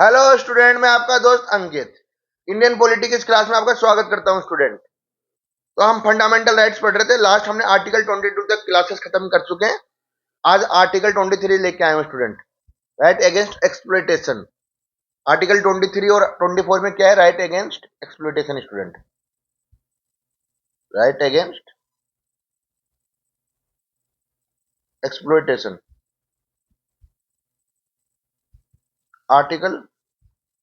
Hello student, मैं आपका दोस्त अंकित इंडियन पॉलिटिक्स क्लास में आपका स्वागत करता हूं स्टूडेंट। तो हम फंडामेंटल राइट्स पढ़ रहे थे। लास्ट हमने आर्टिकल 22 तक क्लासेस खत्म कर चुके हैं। आज आर्टिकल 23 लेके आए हूं student. Right against exploitation. Article 23 और 24 में क्या है? Right against exploitation student. Right against exploitation, article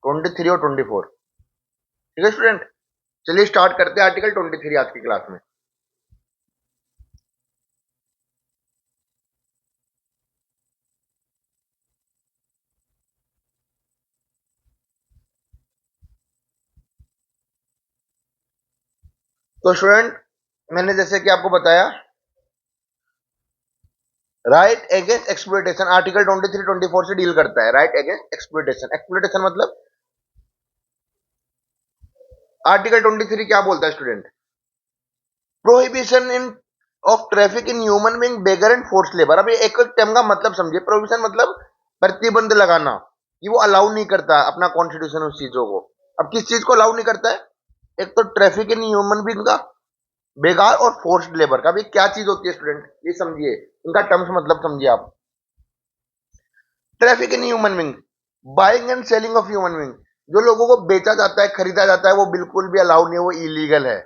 23 और 24। ठीक है स्टूडेंट, चलिए स्टार्ट करते हैं आर्टिकल 23 आज की क्लास में। तो स्टूडेंट, मैंने जैसे कि आपको बताया, राइट अगेंस्ट एक्सप्लॉयटेशन आर्टिकल 23 24 से डील करता है। राइट अगेंस्ट एक्सप्लॉयटेशन, एक्सप्लॉयटेशन मतलब आर्टिकल 23 क्या बोलता है student? Prohibition in of traffic in human being, beggar and force labour. अब ये एक टर्म का मतलब समझिए। प्रोहिबिशन मतलब प्रतिबंध लगाना, कि वो अलाउ नहीं करता अपना कॉन्स्टिट्यूशन उस चीजों को। अब किस चीज को अलाउ नहीं करता है? एक तो ट्रैफिक इन ह्यूमन बीइंग का, बेगार और फोर्स्ड लेबर का। भी क्या चीज होती है स्टूडेंट, ये समझिए, इनका टर्म्स मतलब समझिए आप। Traffic in human being, buying and selling of human being, जो लोगों को बेचा जाता है, खरीदा जाता है, वो बिल्कुल भी अलाउ नहीं है, वो इलीगल है।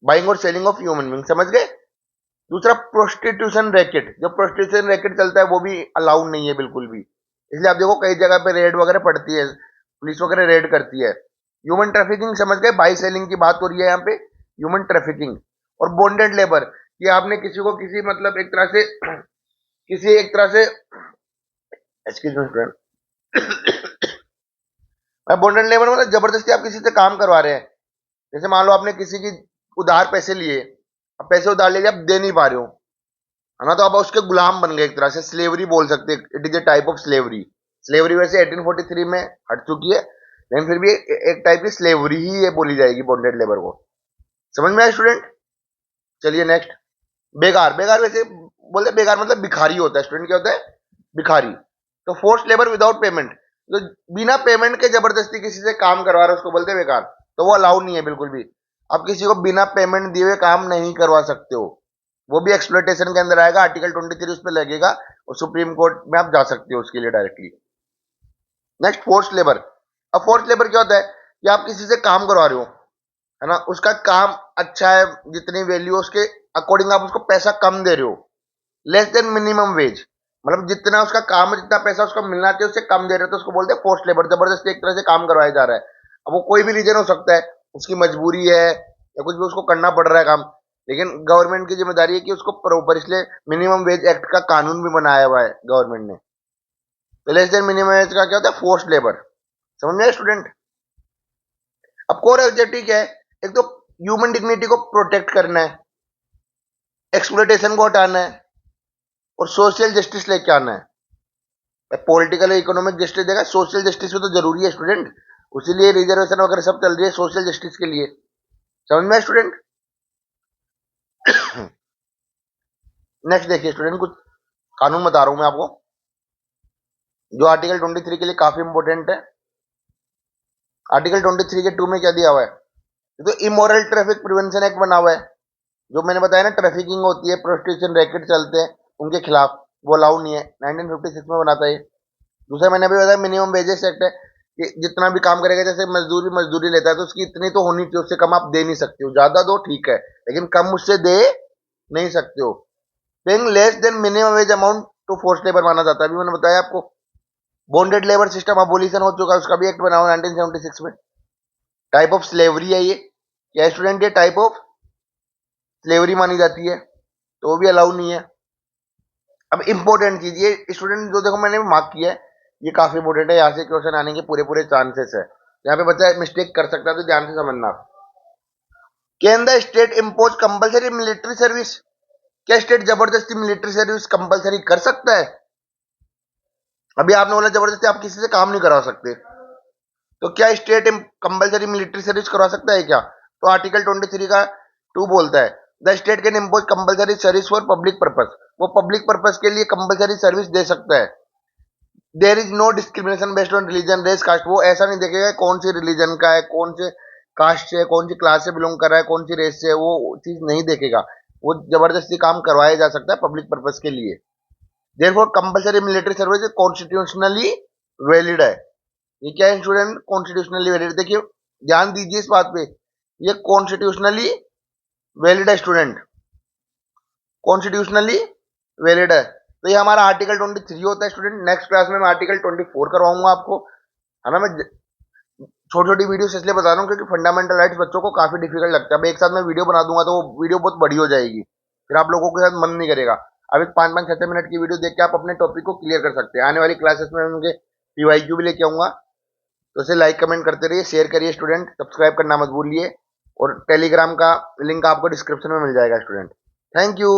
बाइंग और सेलिंग ऑफ ह्यूमन बीइंग, समझ गए? दूसरा प्रोस्टिट्यूशन रैकेट, जो प्रोस्टिट्यूशन रैकेट चलता है वो भी अलाउ नहीं है बिल्कुल भी। इसलिए आप देखो कई जगह पे रेड वगैरह पड़ती है, पुलिस वगैरह रेड करती है। ह्यूमन ट्रैफिकिंग समझ गए, बाई सेलिंग की बात हो रही है यहाँ पे, ह्यूमन ट्रैफिकिंग। और बॉन्डेड लेबर, कि आपने किसी को किसी मतलब एक तरह से किसी एक तरह say excuse me student, bonded labour मतलब जबरदस्ती आप किसी से काम करवा रहे हैं। जैसे मान लो आपने किसी की उधार पैसे लिए, अब पैसे उधार ले लिए, आप दे नहीं पा रहे हो, है ना, तो आप उसके गुलाम बन गए, एक तरह से स्लेवरी बोल सकते हैं। It is a type of slavery. Slavery वैसे 1843 में हट चुकी है, लेकिन फिर भी एक टाइप की स्लेवरी ही ये बोली जाएगी बॉन्डेड लेबर को। समझ में आया स्टूडेंट? चलिए नेक्स्ट, बेकार। बेकार वैसे बोलते, बेकार मतलब भिखारी होता है स्टूडेंट। क्या होता है? भिखारी। तो फोर्स लेबर विदाउट पेमेंट, जो बिना पेमेंट के जबरदस्ती किसी से काम करवा रहे हैं, उसको बोलते हैं बेकार। तो वो अलाउ नहीं है बिल्कुल भी। आप किसी को बिना पेमेंट दिए हुए काम नहीं करवा सकते हो, वो भी एक्सप्लॉयटेशन के अंदर आएगा। आर्टिकल 23 उस पर लगेगा और सुप्रीम कोर्ट में आप जा सकते हो उसके लिए डायरेक्टली। Next, force labour. अब फोर्स लेबर क्या होता है? कि आप किसी से काम करवा रहे हो, है ना, उसका काम अच्छा है, जितनी वैल्यू उसके अकॉर्डिंग आप उसको पैसा कम दे रहे हो, लेस देन मिनिमम वेज, मतलब जितना उसका काम है, जितना पैसा उसको मिलना चाहिए उससे कम दे रहे हो, तो उसको बोलते हैं फोर्स लेबर। जबरदस्ती एक तरह से काम करवाया जा रहा है। अब वो कोई भी रीजन हो सकता है, उसकी मजबूरी है या कुछ भी उसको करना पड़ रहा है काम, लेकिन गवर्नमेंट की जिम्मेदारी है कि उसको प्रॉपर, इसलिए मिनिमम वेज एक्ट का कानून भी बनाया हुआ है गवर्नमेंट ने। तो लेस देन मिनिमम वेज का क्या होता है? Force labour. समझ में स्टूडेंट? अब कोर ऑब्जेक्टिव क्या है? एक तो ह्यूमन डिग्निटी को प्रोटेक्ट करना है, एक्सप्लोइटेशन को हटाना है, और सोशल जस्टिस लेके आना है। पॉलिटिकल इकोनॉमिक जस्टिस देगा, सोशल जस्टिस भी तो जरूरी है स्टूडेंट। उसीलिए रिजर्वेशन वगैरह सब चल रही है सोशल जस्टिस के लिए। समझ में स्टूडेंट? नेक्स्ट देखिए स्टूडेंट, कुछ कानून बता रहा हूं मैं आपको, जो आर्टिकल 23 के लिए काफी इंपॉर्टेंट है। आर्टिकल 23 के 2 में क्या दिया हुआ है? तो इमोरल ट्रैफिक प्रिवेंशन एक्ट बना हुआ है। जो मैंने बताया ना, ट्रैफिकिंग होती है, प्रोस्टिट्यूशन रैकेट चलते हैं, उनके खिलाफ वो अलाउ नहीं है। 1956 में बनाता है। दूसरा मैंने अभी बताया मिनिमम वेजेस एक्ट है, कि जितना भी काम करेगा, जैसे मजदूरी मजदूरी लेता है तो उसकी इतनी तो होनी चाहिए, उससे कम आप दे नहीं सकते हो। ज्यादा दो ठीक है, लेकिन कम उससे दे नहीं सकते हो। Paying less than minimum wage amount to force labour माना जाता है। अभी मैंने बताया आपको। बॉन्डेड लेबर सिस्टम अबोलिशन हो चुका है, उसका भी एक्ट बना हुआ है 1976 में। टाइप ऑफ स्लेवरी है ये, क्या स्टूडेंट? ये टाइप ऑफ स्लेवरी मानी जाती है, तो वो भी अलाउ नहीं है। अब इंपॉर्टेंट चीज ये स्टूडेंट, जो देखो मैंने मार्क किया है, ये काफी इंपॉर्टेंट है। यहाँ से क्वेश्चन आने के पूरे पूरे चांसेस है। यहाँ पे बच्चा मिस्टेक कर सकता है, तो ध्यान से समझना। Can the state impose compulsory military service? क्या स्टेट जबरदस्ती मिलिट्री सर्विस कंपलसरी कर सकता है? अभी आपने बोला जबरदस्ती आप किसी से काम नहीं करा सकते, तो क्या स्टेट कंपलसरी मिलिट्री सर्विस करवा सकता है क्या? तो आर्टिकल 23 का 2 बोलता है, the state can impose compulsory service for public purpose. वो पब्लिक पर्पस के लिए कंपलसरी सर्विस दे सकता है। There is no discrimination based on religion race caste. वो ऐसा नहीं देखेगा कौन सी रिलीजन का है, कौन से कास्ट से, कौन सी क्लास से बिलोंग कर रहा है, कौन सी रेस से है, वो चीज नहीं देखेगा। वो जबरदस्ती काम करवाया जा सकता है पब्लिक पर्पज के लिए। Therefore compulsory military service constitutionally valid है। ये क्या है स्टूडेंट? Constitutionally valid. देखिए ध्यान दीजिए इस बात पे, ये कॉन्स्टिट्यूशनली वैलिड है स्टूडेंट, कॉन्स्टिट्यूशनली वैलिड है। तो ये हमारा आर्टिकल 23 होता है स्टूडेंट। नेक्स्ट क्लास में मैं आर्टिकल 24 करवाऊंगा आपको, है ना। मैं छोटी छोटी वीडियोस इसलिए बता रहा हूँ क्योंकि फंडामेंटल राइट्स बच्चों को काफी डिफिकल्ट लगता है। अब एक साथ मैं वीडियो बना दूंगा तो वो वीडियो बहुत बड़ी हो जाएगी, फिर आप लोगों के साथ मन नहीं करेगा। अब एक 5-5 6 मिनट की वीडियो देख के आप अपने टॉपिक को क्लियर कर सकते हैं। आने वाली क्लासेस में मैं उनके पीवाईक्यू भी लेके आऊंगा। तो इसे लाइक कमेंट करते रहिए, शेयर करिए स्टूडेंट, सब्सक्राइब करना मत भूलिए, और टेलीग्राम का लिंक आपको डिस्क्रिप्शन में मिल जाएगा स्टूडेंट। Thank you.